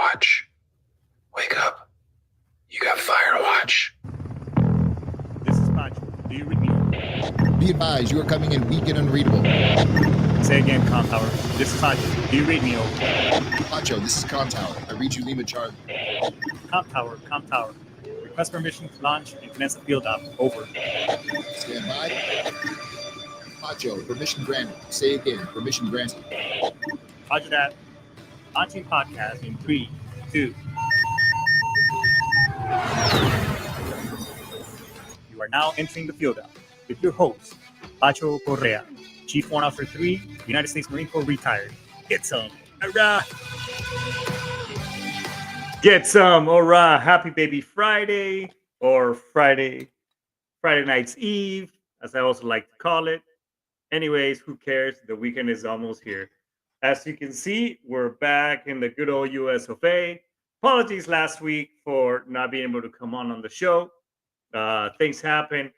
watch. Wake up. You got fire to watch. This is Pacho. Do you read me? Be advised, you are coming in weak and unreadable. Say again, Com Tower. This is Pacho. Do you read me? Over. Pacho, this is Com Tower. I read you Lima Charlie. Com Tower. Request permission to launch and commence the field op. Over. Stand by. Pacho, permission granted. Say again, permission granted. Roger that. Launching podcast in 3, 2. You are now entering the field op with your host, Pacho Correa, Chief Warrant Officer 3, United States Marine Corps retired. Get some. Hurrah! Get some. All right. Happy Baby Friday, or Friday night's Eve, as I also like to call it. Anyways, who cares? The weekend is almost here. As you can see, we're back in the good old US of A. Apologies last week for not being able to come on the show. Things happened.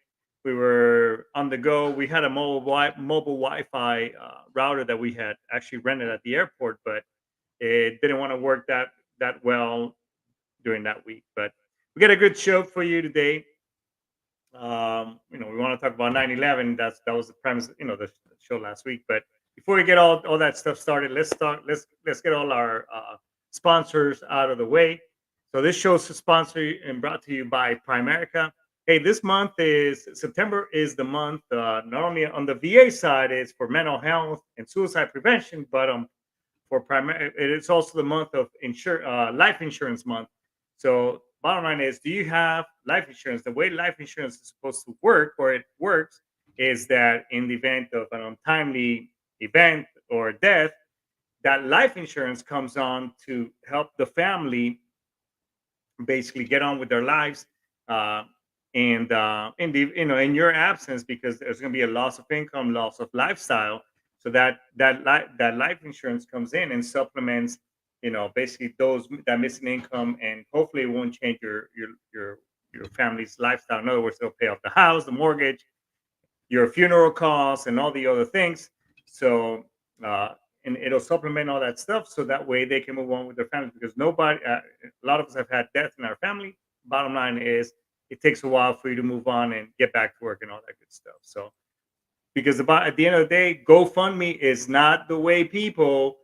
We were on the go. We had a mobile Wi-Fi router that we had actually rented at the airport, but it didn't want to work that well during that week. But we got a good show for you today. We want to talk about 9/11. That was the premise, the show last week. But before we get all that stuff started, let's get all our sponsors out of the way. So this show is sponsored and brought to you by Primerica. Hey, this month September is the month, not only on the VA side, it's for mental health and suicide prevention, but for Primerica, it's also the month of life insurance month. So bottom line is, do you have life insurance? The way life insurance is supposed to work, or it works, is that in the event of an untimely event or death, that life insurance comes on to help the family basically get on with their lives. In your absence, because there's going to be a loss of income, loss of lifestyle, so that life insurance comes in and supplements, basically that missing income, and hopefully it won't change your family's lifestyle. In other words, they'll pay off the house, the mortgage, your funeral costs, and all the other things. So and it'll supplement all that stuff, so that way they can move on with their family, because a lot of us have had death in our family. Bottom line is, it takes a while for you to move on and get back to work and all that good stuff. So, because at the end of the day, GoFundMe is not the way people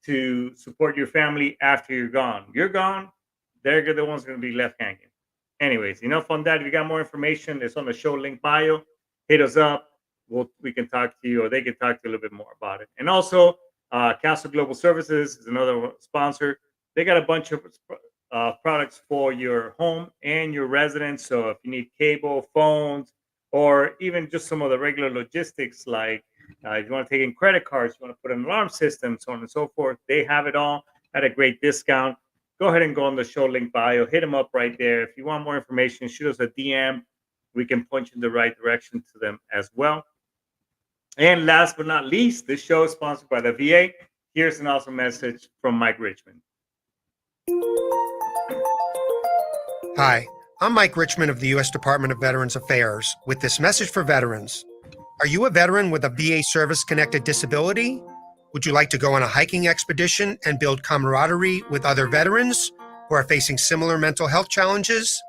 to support your family after you're gone. You're gone, they're the ones going to be left hanging. Anyways, enough on that. If you got more information, it's on the show link bio. Hit us up. We can talk to you, or they can talk to you a little bit more about it. And also, Castle Global Services is another sponsor. They got a bunch of products for your home and your residence. So if you need cable, phones, or even just some of the regular logistics, like if you want to take in credit cards, you want to put an alarm system, so on and so forth, they have it all at a great discount. Go ahead and go on the show link bio. Hit them up right there. If you want more information, shoot us a DM. We can point you in the right direction to them as well. And last but not least, this show is sponsored by the VA. Here's an awesome message from Mike Richmond. Hi, I'm Mike Richmond of the U.S. Department of Veterans Affairs with this message for veterans. Are you a veteran with a VA service-connected disability? Would you like to go on a hiking expedition and build camaraderie with other veterans who are facing similar mental health challenges?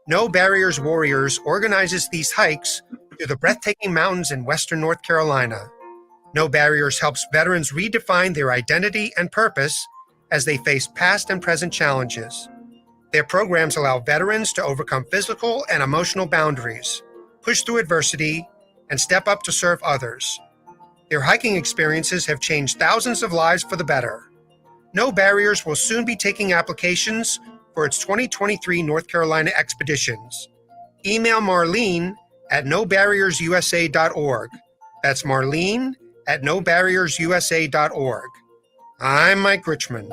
No Barriers Warriors organizes these hikes through the breathtaking mountains in western North Carolina. No Barriers helps veterans redefine their identity and purpose as they face past and present challenges. Their programs allow veterans to overcome physical and emotional boundaries, push through adversity, and step up to serve others. Their hiking experiences have changed thousands of lives for the better. No Barriers will soon be taking applications for its 2023 North Carolina expeditions. Email Marlene at nobarriersusa.org. That's Marlene at nobarriersusa.org. I'm Mike Richmond.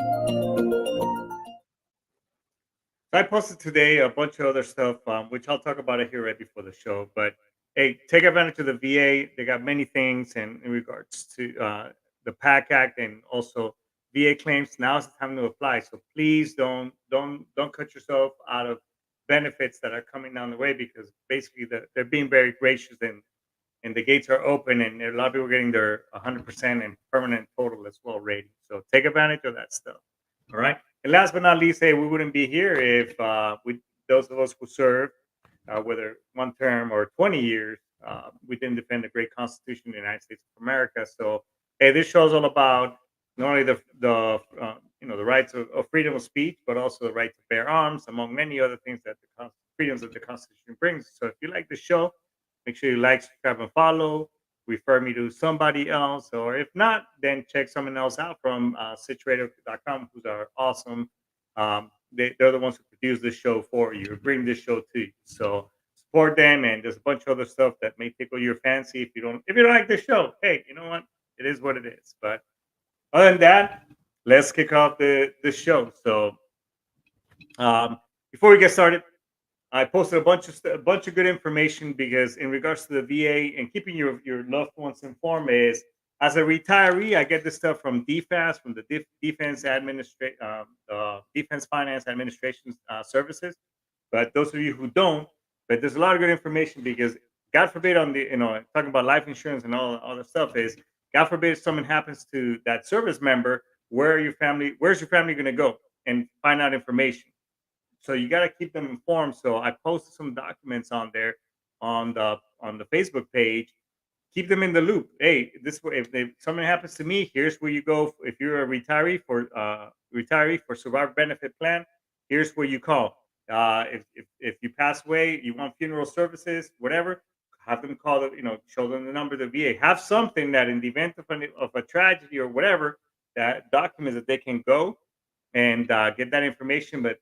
I posted today a bunch of other stuff, which I'll talk about it here right before the show. But hey, take advantage of the VA. They got many things in regards to the PAC Act, and also VA claims. Now is the time to apply. So please don't cut yourself out of benefits that are coming down the way, because basically they're being very gracious, and the gates are open, and a lot of people are getting their 100% and permanent total as well rating. So take advantage of that stuff. All right. And last but not least, hey, we wouldn't be here if those of us who serve, whether one term or 20 years, we didn't defend the great Constitution of the United States of America. So, hey, this show is all about not only the rights of freedom of speech, but also the right to bear arms, among many other things that freedoms that the Constitution brings. So, if you like the show, make sure you like, subscribe, and follow. Refer me to somebody else, or if not, then check someone else out from situator.com, who's are awesome. They're the ones who produce this show for you, bring this show to you. So support them, and there's a bunch of other stuff that may tickle your fancy. If you don't like this show, hey, you know what? It is what it is. But other than that, let's kick off the show. So before we get started, I posted a bunch of good information because in regards to the VA and keeping your loved ones informed is as a retiree, I get this stuff from DFAS, from the Defense Finance Administration Services. But those of you who don't, but there's a lot of good information because God forbid on the talking about life insurance and all the stuff is God forbid something happens to that service member, where's your family going to go and find out information. So you got to keep them informed. So I posted some documents on there on the Facebook page. Keep them in the loop. Hey, if something happens to me, here's where you go. If you're a retiree for survivor benefit plan, here's where you call. If you pass away, you want funeral services, whatever, have them call show them the number of the VA. Have something that in the event of a tragedy or whatever, that documents that they can go and get that information. But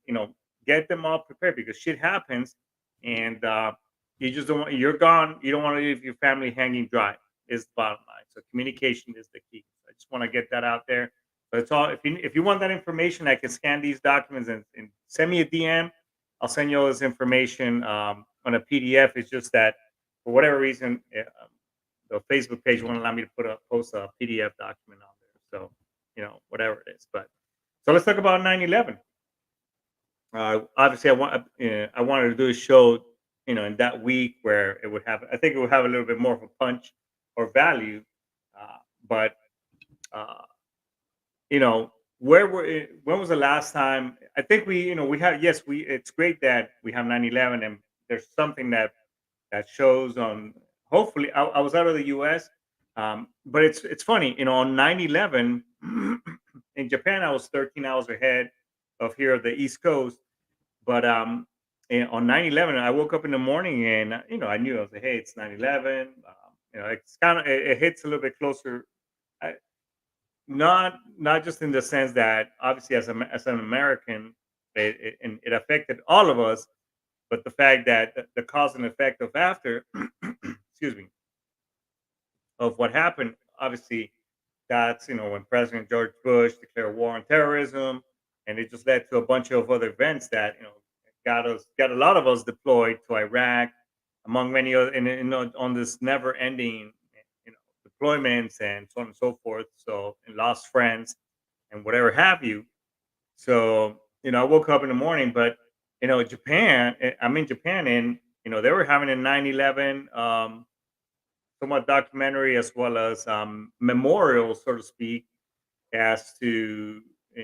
get them all prepared because shit happens, and you just don't want you're gone. You don't want to leave your family hanging dry. Is the bottom line. So communication is the key. I just want to get that out there. But it's all if you want that information, I can scan these documents and send me a DM. I'll send you all this information on a PDF. It's just that for whatever reason, the Facebook page won't allow me to post a PDF document on there. So whatever it is. But so let's talk about 9/11. Obviously, I wanted to do a show, in that week where I think it would have a little bit more of a punch or value. But when was the last time? I think we have. Yes, it's great that we have 9/11, and there's something that shows on. Hopefully, I was out of the U.S. But it's funny, on 9/11 in Japan, I was 13 hours ahead of here of the East Coast. But and on 9/11, I woke up in the morning and I knew I was like, hey, it's 9/11. It's kind of it hits a little bit closer. I, not just in the sense that obviously as an American, it affected all of us, but the fact that the cause and effect of after, excuse me, of what happened, obviously, that's when President George Bush declared war on terrorism, and it just led to a bunch of other events that got a lot of us deployed to Iraq, among many other, and on this never-ending deployments and so on and so forth. So and lost friends and whatever have you. So I woke up in the morning, but Japan. I'm in Japan, and they were having a 9/11 somewhat documentary as well as memorial, so to speak, as to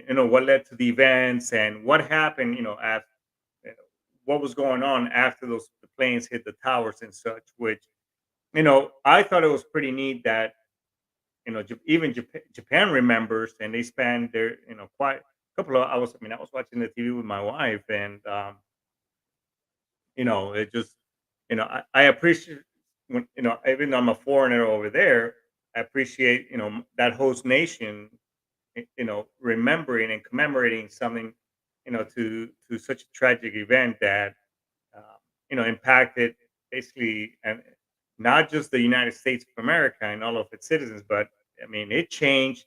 what led to the events and what happened. After what was going on after the planes hit the towers and such. Which I thought it was pretty neat that even Japan remembers, and they spend their quite a couple of hours. I was watching the TV with my wife, and it just I appreciate when even though I'm a foreigner over there, I appreciate that host nation remembering and commemorating something to such a tragic event that impacted basically and not just the United States of America and all of its citizens, but it changed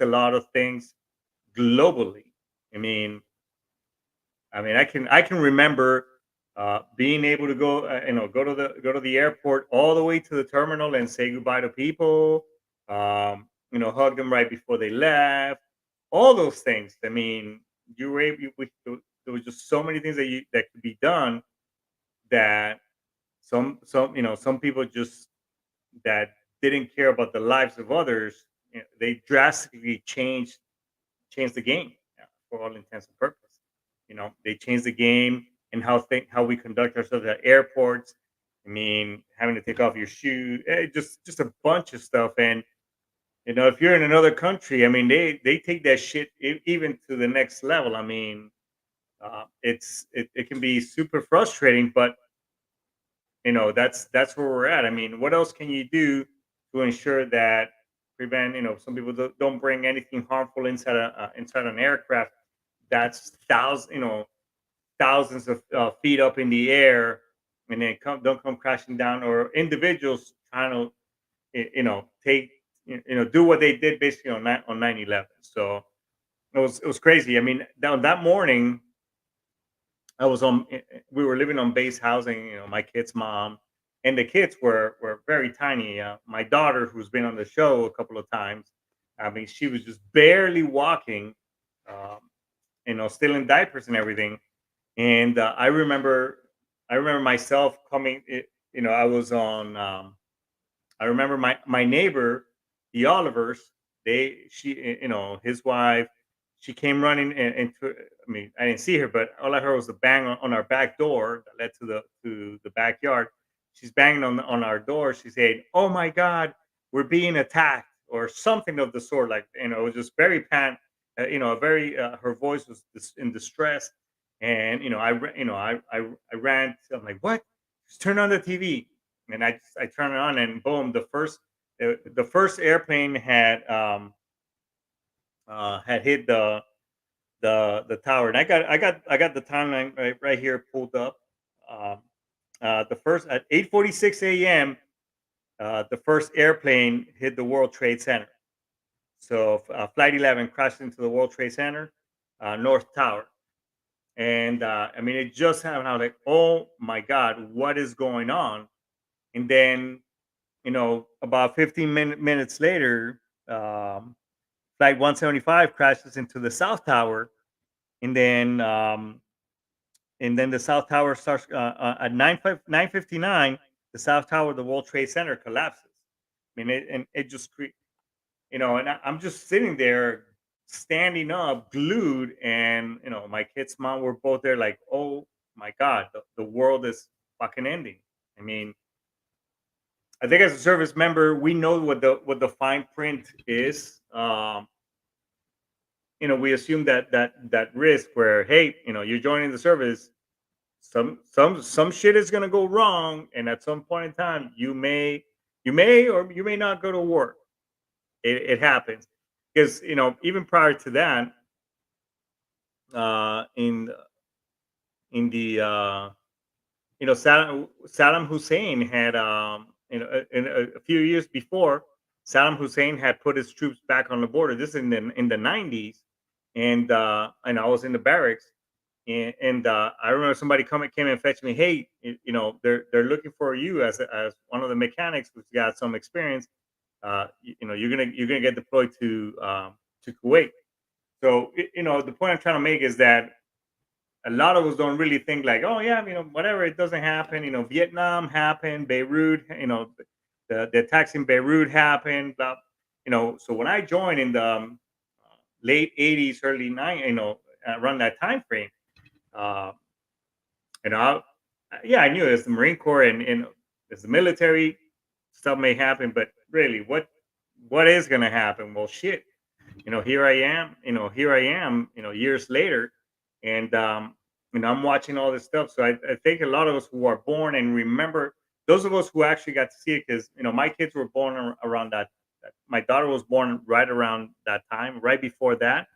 a lot of things globally. I mean, I can remember being able to go to the airport all the way to the terminal and say goodbye to people, hug them right before they left, all those things. I mean, you were able, there was just so many things that could be done that some people just that didn't care about the lives of others. They drastically changed the game for all intents and purposes. They changed the game and how we conduct ourselves at airports. I mean, having to take off your shoe, just a bunch of stuff. And if you're in another country, I mean, they take that shit even to the next level. I mean, it can be super frustrating, but that's where we're at. I mean, what else can you do to ensure that prevent some people don't bring anything harmful inside an aircraft that's thousands of feet up in the air, and then don't come crashing down, or individuals trying to take do what they did basically on 9/11. So it was crazy. I mean, that morning I was on. We were living on base housing. My kid's mom, and the kids were very tiny. My daughter, who's been on the show a couple of times, I mean, she was just barely walking. Um, still in diapers and everything. And I remember myself coming. I was on. I remember my neighbor, the Olivers. His wife. She came running into. I mean, I didn't see her, but all I heard was the bang on our back door that led to the backyard. She's banging on our door. She said, "Oh my God, we're being attacked," or something of the sort. Like, it was just very very. Her voice was in distress, and I ran. I'm like, "What? Just turn on the TV." And I turned it on, and boom, the first airplane had hit the tower. And I got the timeline right here pulled up. Um, the first at 8:46 a.m. The first airplane hit the World Trade Center. So Flight 11 crashed into the World Trade Center, North Tower. And I mean, it just happened. I was like, "Oh my God, what is going on?" And then about 15 minutes later, Flight 175 crashes into the South Tower, and then the South Tower starts at 9:59. The South Tower of the World Trade Center collapses. I mean, it just and I'm just sitting there, standing up, glued, and my kid's mom were both there, like, "Oh my God, the world is fucking ending." I mean, I think as a service member, we know what the fine print is. We assume that risk where, hey, you're joining the service, some shit is gonna go wrong, and at some point in time, you may or you may not go to work. It happens because even prior to that, in the Saddam Hussein had a few years before, Saddam Hussein had put his troops back on the border. This is in the 90s, and I was in the barracks, and I remember somebody came and fetched me. Hey, they're looking for you as one of the mechanics who's got some experience. You're gonna get deployed to Kuwait. So the point I'm trying to make is that a lot of us don't really think like, oh yeah, whatever, it doesn't happen. Vietnam happened, Beirut, the attacks in Beirut happened. Blah, so when I joined in the late '80s, early '90s, around that time frame, uh, yeah, I knew as the Marine Corps and as the military, stuff may happen, but really, what is going to happen? Well, shit, here I am, years later, and I'm watching all this stuff. So I think a lot of us who are born and remember, those of us who actually got to see it, because my kids were born around that. My daughter was born right around that time, right before that.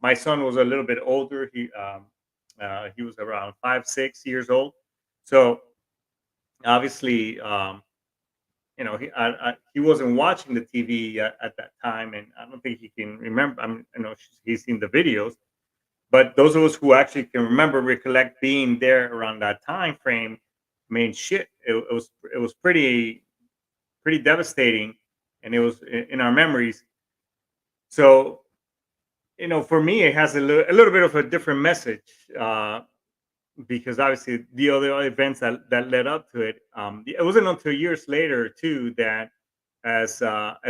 My son was a little bit older. He was around 5, 6 years old. So obviously, he wasn't watching the TV at that time, and I don't think he can remember. He's seen the videos, but those of us who actually can remember, recollect being there around that time frame, I mean, shit, it was pretty devastating, and it was in our memories. So for me, it has a little bit of a different message. Because obviously the other events that led up to it, it wasn't until years later too that as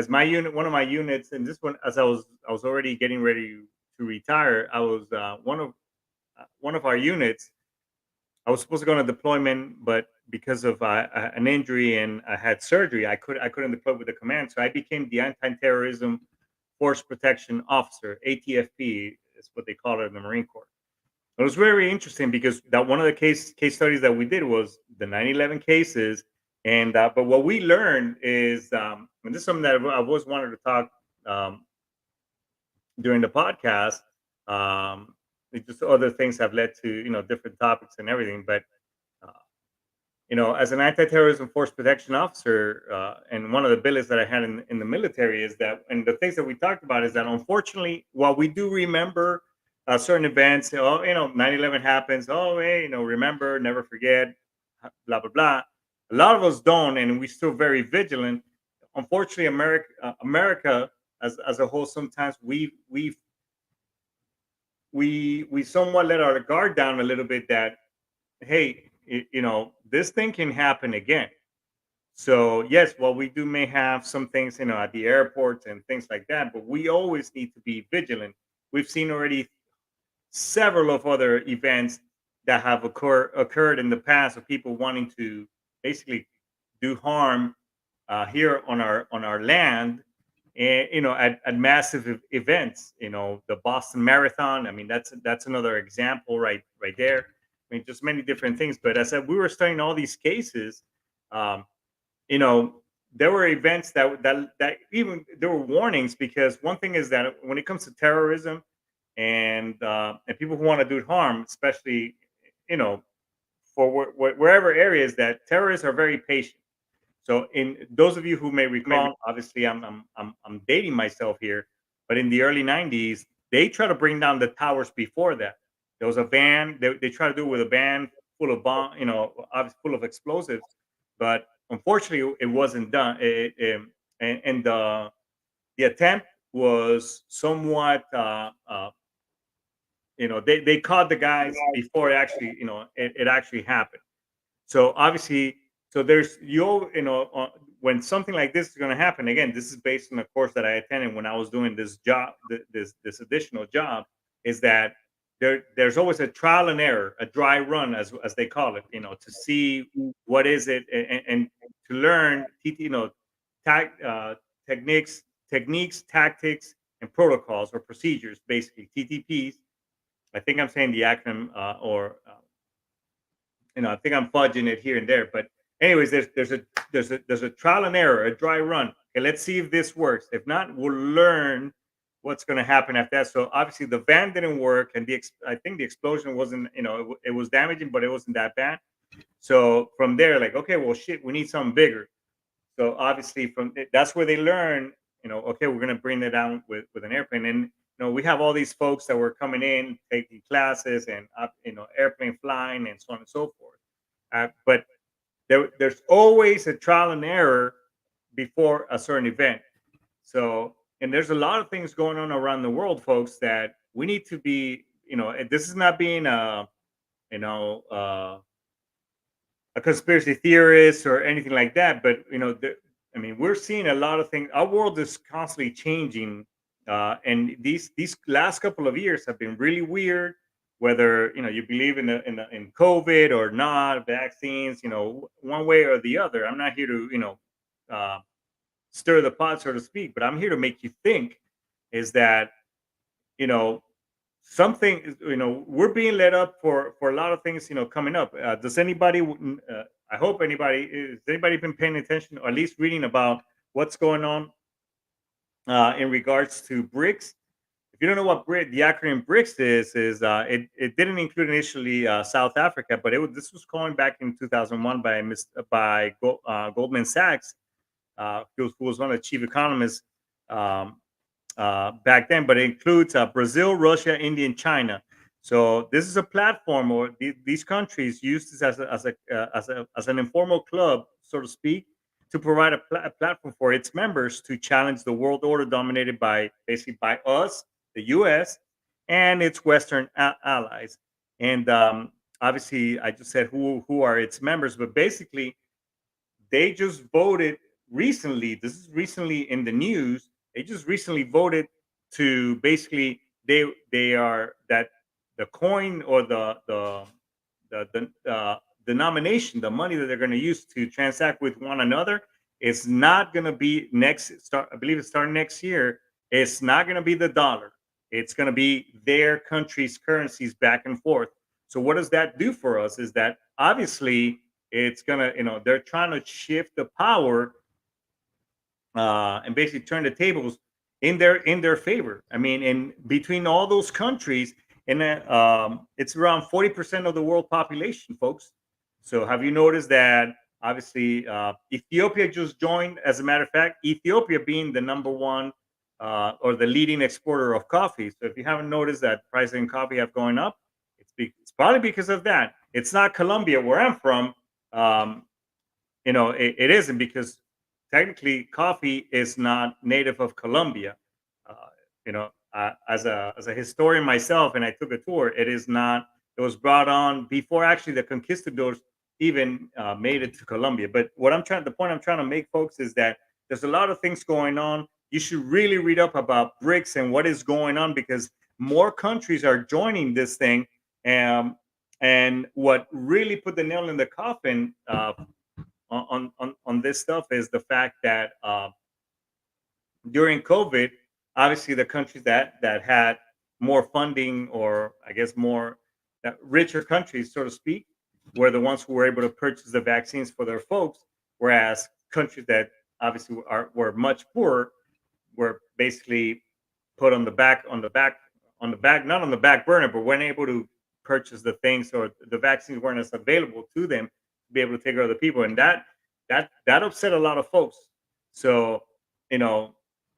my unit, one of my units, and this one, as I was already getting ready to retire, I was one of our units. I was supposed to go on a deployment, but because of an injury and I had surgery, I couldn't deploy with the command. So I became the anti-terrorism force protection officer. ATFP is what they call it in the Marine Corps. It was very interesting because that one of the case studies that we did was the 9/11 cases, and but what we learned is, and this is something that I've always wanted to talk um, during the podcast. It's just other things have led to different topics and everything, but uh, as an anti-terrorism force protection officer, and one of the billets that I had in the military is that, and the things that we talked about is that, unfortunately, while we do remember certain events, 9/11 happens, oh, hey, remember, never forget, blah, blah, blah. A lot of us don't, and we're still very vigilant. Unfortunately, America as a whole, sometimes we somewhat let our guard down a little bit that, hey, this thing can happen again. So yes, while we do may have some things, at the airports and things like that, but we always need to be vigilant. We've seen already several of other events that have occurred in the past of people wanting to basically do harm here on our land, and at massive events. The Boston Marathon. I mean, that's another example right there. I mean, just many different things. But as I said, we were studying all these cases. Um, you know, there were events that even there were warnings, because one thing is that when it comes to terrorism and people who want to do harm, especially you know for wherever areas, that terrorists are very patient. So, in those of you who may recall, obviously, I'm dating myself here, but in the early '90s, they try to bring down the towers before that. There was a van. They tried to do it with a van full of bomb, obviously full of explosives, but unfortunately, it wasn't done. And the attempt was somewhat, they caught the guys before it actually happened. So obviously, so there's when something like this is going to happen again. This is based on a course that I attended when I was doing this job, this additional job. Is that there's always a trial and error, a dry run, as they call it, to see what is it, and to learn, tac, techniques, tactics, and protocols or procedures, basically TTPs. I think I'm saying the acronym, or I think I'm fudging it here and there, but anyways, there's a trial and error, a dry run. Okay, let's see if this works. If not, we'll learn what's going to happen after that. So obviously, the van didn't work, and I think the explosion wasn't, it was damaging, but it wasn't that bad. So from there, like, okay, well, shit, we need something bigger. So obviously, that's where they learn, okay, we're going to bring it down with an airplane. And we have all these folks that were coming in, taking classes and airplane flying and so on and so forth. But there's always a trial and error before a certain event. So, and there's a lot of things going on around the world, folks, that we need to be, and this is not being a conspiracy theorist or anything like that, but I mean, we're seeing a lot of things. Our world is constantly changing, and these last couple of years have been really weird. Whether you believe in COVID or not, vaccines, one way or the other. I'm not here to uh, stir the pot, so to speak, but I'm here to make you think. Is that you know something we're being led up for a lot of things coming up. Does anybody I hope anybody is anybody been paying attention, or at least reading about what's going on in regards to BRICS? If you don't know what the acronym BRICS is it didn't include initially South Africa, but this was coined back in 2001 by Goldman Sachs, who was one of the chief economists um, back then. But it includes Brazil, Russia, India, and China. So this is a platform, or these countries use this as an informal club, so to speak, to provide a platform for its members to challenge the world order dominated basically by us, the U.S., and its Western allies. And obviously, I just said who are its members, but basically, they just voted recently. This is recently in the news. They just recently voted to basically they are that the coin or the denomination, the money that they're going to use to transact with one another, is not going to be I believe it's starting next year. It's not going to be the dollar. It's going to be their country's currencies back and forth. So what does that do for us? Is that obviously it's gonna, they're trying to shift the power and basically turn the tables in their favor. I mean, in between all those countries, and it's around 40% of the world population, folks. So have you noticed that? Obviously, Ethiopia just joined. As a matter of fact, Ethiopia being the number one or the leading exporter of coffee. So if you haven't noticed that prices in coffee have gone up, it's probably because of that. It's not Colombia, where I'm from. Um, it isn't, because technically coffee is not native of Colombia. Uh, as a historian myself, and I took a tour. It is not. It was brought on before actually the conquistadors even made it to Colombia. But the point I'm trying to make, folks, is that there's a lot of things going on. You should really read up about BRICS and what is going on, because more countries are joining this thing. And what really put the nail in the coffin on this stuff is the fact that during COVID, obviously the countries that had more funding, or I guess more richer countries, so to speak, were the ones who were able to purchase the vaccines for their folks, whereas countries that obviously were much poorer were basically put on the back, not on the back burner, but weren't able to purchase the things, or the vaccines weren't as available to them to be able to take care of the people, and that upset a lot of folks. So,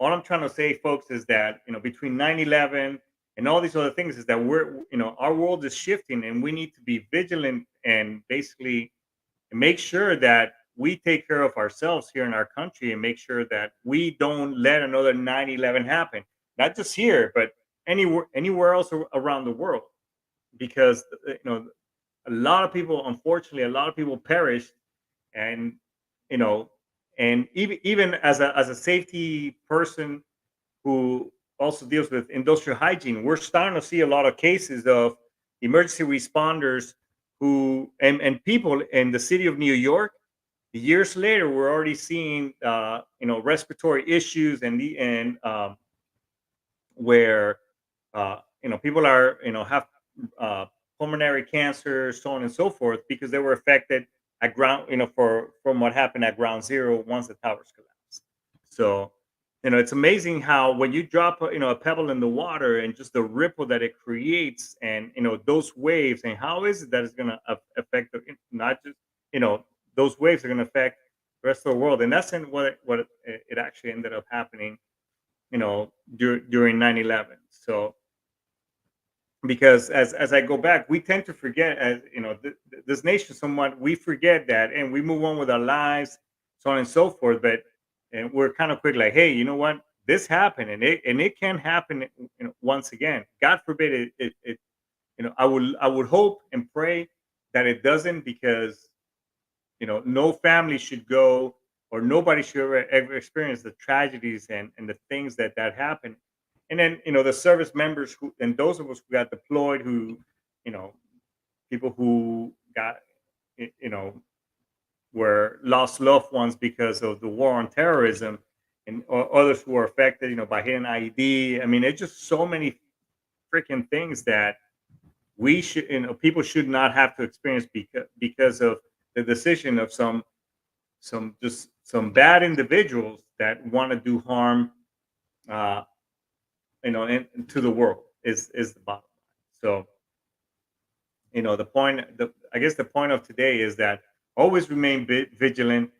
all I'm trying to say, folks, is that between 9/11 and all these other things, is that our world is shifting, and we need to be vigilant and basically make sure that we take care of ourselves here in our country, and make sure that we don't let another 9/11 happen, not just here, but anywhere else around the world, because a lot of people, unfortunately, a lot of people perished. And you know and even as a safety person who also deals with industrial hygiene, we're starting to see a lot of cases of emergency responders and people in the city of New York. Years later, we're already seeing respiratory issues, and where people are have uh, pulmonary cancer, so on and so forth, because they were affected at ground, from what happened at ground zero once the towers collapsed. So, it's amazing how when you drop a pebble in the water, and just the ripple that it creates, and those waves, and how is it that it's going to affect not just those waves are going to affect the rest of the world. And that's it actually ended up happening during 9/11. So, because as I go back, we tend to forget, as this nation, somewhat, we forget that, and we move on with our lives, so on and so forth. But and we're kind of quick, like, hey, you know what, this happened, and it can happen, once again. God forbid it. I would hope and pray that it doesn't, because no family should go, or nobody should ever experience the tragedies and the things that happen. And then the service members who, and those of us who got deployed, who you know people who got you know were lost loved ones because of the war on terrorism, and others who were affected by hitting IED. I mean, it's just so many freaking things that we should people should not have to experience, because of the decision of some bad individuals that want to do harm, uh to the world, is the bottom line. So, I guess the point of today is that always remain vigilant.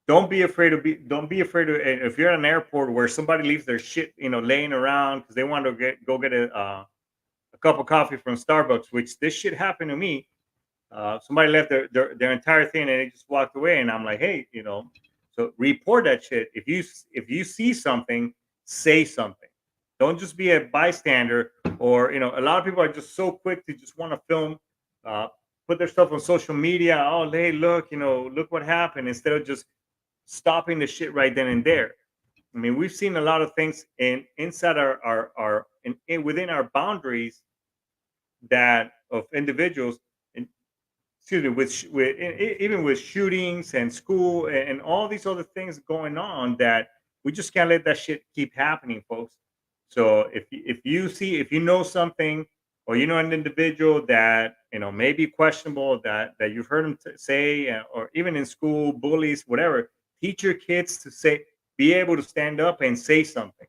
Don't be afraid to, if you're at an airport where somebody leaves their shit laying around because they want to go get a cup of coffee from Starbucks, which this shit happened to me. Somebody left their entire thing, and they just walked away, and I'm like, hey, so report that shit. If you see something, say something. Don't just be a bystander. Or a lot of people are just so quick to just want to film, uh, put their stuff on social media. Oh, hey, look, look what happened, instead of just stopping the shit right then and there. I mean, we've seen a lot of things inside within our boundaries that of individuals, and excuse me, even with shootings and school and all these other things going on, that we just can't let that shit keep happening, folks. So if you know something, or you know an individual that may be questionable, that you've heard them say, or even in school, bullies, whatever, teach your kids to be able to stand up and say something.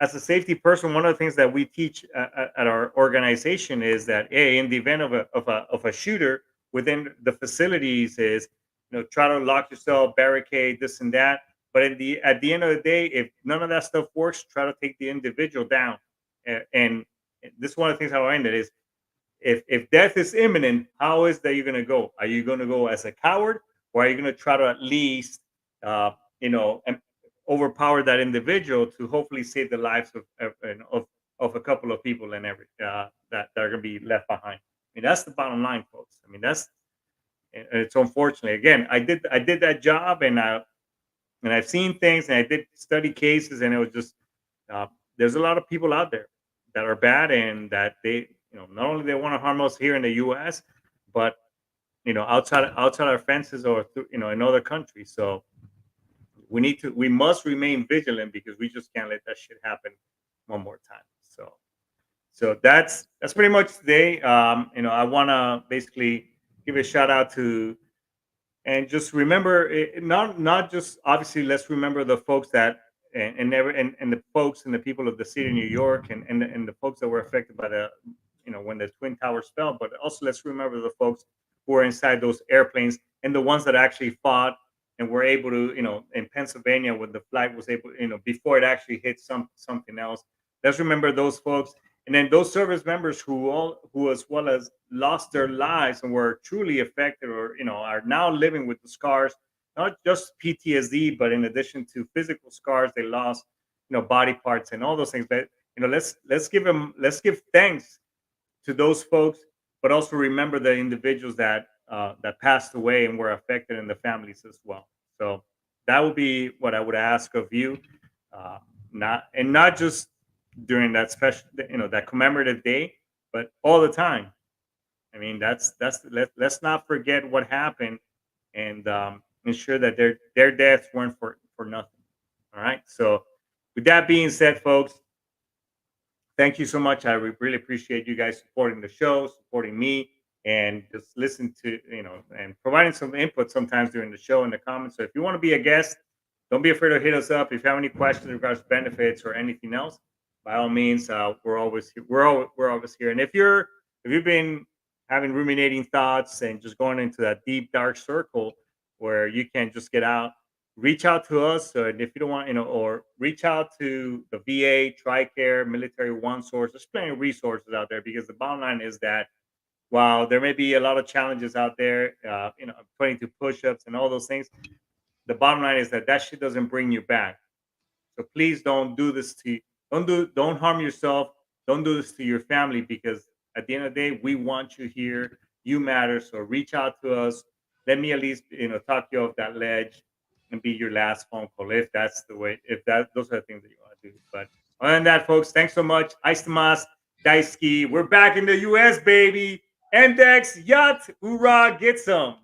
As a safety person, one of the things that we teach at our organization is that, hey, in the event of a shooter within the facilities, is try to lock yourself, barricade, this and that. But at the end of the day, if none of that stuff works, try to take the individual down. And this is one of the things how I end it is, if death is imminent, how is that you're going to go? Are you going to go as a coward, or are you going to try to at least, overpower that individual to hopefully save the lives of a couple of people and that are going to be left behind? I mean, that's the bottom line, folks. I mean, it's unfortunately, again, I did that job, and I've seen things, and I did study cases, and it was just, there's a lot of people out there that are bad, and that they, not only they want to harm us here in the U.S., but outside our fences, or in other countries. So we must remain vigilant, because we just can't let that shit happen one more time. So that's pretty much today. I want to basically give a shout out to, and just remember, not just, obviously, let's remember the folks that, and the folks and the people of the city of New York, and the folks that were affected by the, when the Twin Towers fell. But also, let's remember the folks who were inside those airplanes, and the ones that actually fought and were able to, in Pennsylvania, when the flag was able, before it actually hit something else. Let's remember those folks. And then those service members who as well as lost their lives and were truly affected, or are now living with the scars, not just PTSD, but in addition to physical scars, they lost body parts and all those things. But let's give thanks to those folks, but also remember the individuals that passed away and were affected, and the families as well. So that would be what I would ask of you, not just during that special, that commemorative day, but all the time. I mean, let's not forget what happened, and ensure that their deaths weren't for nothing. All right. So with that being said, folks, thank you so much. I really appreciate you guys supporting the show, supporting me, and just listen to, and providing some input sometimes during the show in the comments. So if you want to be a guest, don't be afraid to hit us up. If you have any questions in regards to benefits or anything else, by all means, we're always here. We're always here. And if you've been having ruminating thoughts and just going into that deep dark circle where you can't just get out, reach out to us. And if you don't want, or reach out to the VA, TRICARE, Military One Source. There's plenty of resources out there, because the bottom line is that while there may be a lot of challenges out there, 22 push-ups and all those things, the bottom line is that shit doesn't bring you back. So please don't do this to you. Don't harm yourself. Don't do this to your family, because at the end of the day, we want you here. You matter. So reach out to us. Let me at least, talk you off that ledge and be your last phone call, if that's the way, those are the things that you want to do. But other than that, folks, thanks so much. Aistamas, Daisuki. We're back in the US, baby. Index, yacht, hoorah, get some.